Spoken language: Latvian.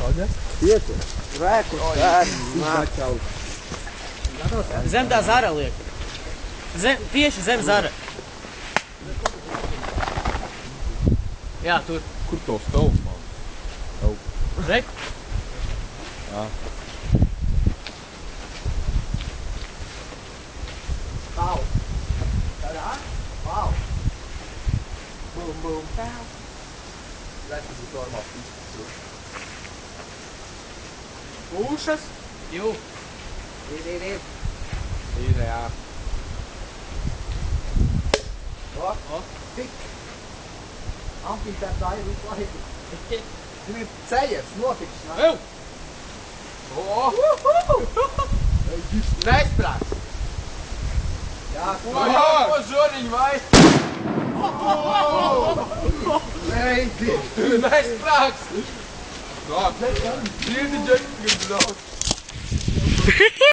Olha. Eita, vai cortar. Zem da Zara liek. Tieši zem Zara. Jā, tur. Kur to stāvs, man? Rek? Jā. Pau. Tādā? Pau. Bum, bum, pau. Redz, tas ir normāls izpats. Pušas. Jū. Ir. Ir, jā. O, tik. Ampītē tā ir visu laiku. Zini, ceļies, notiks. Ew! Neizprāts. Jā, Ko žoriņu vai? Neidi. Neizprāks! Tā, dzirdi, ģekti, kad brauc.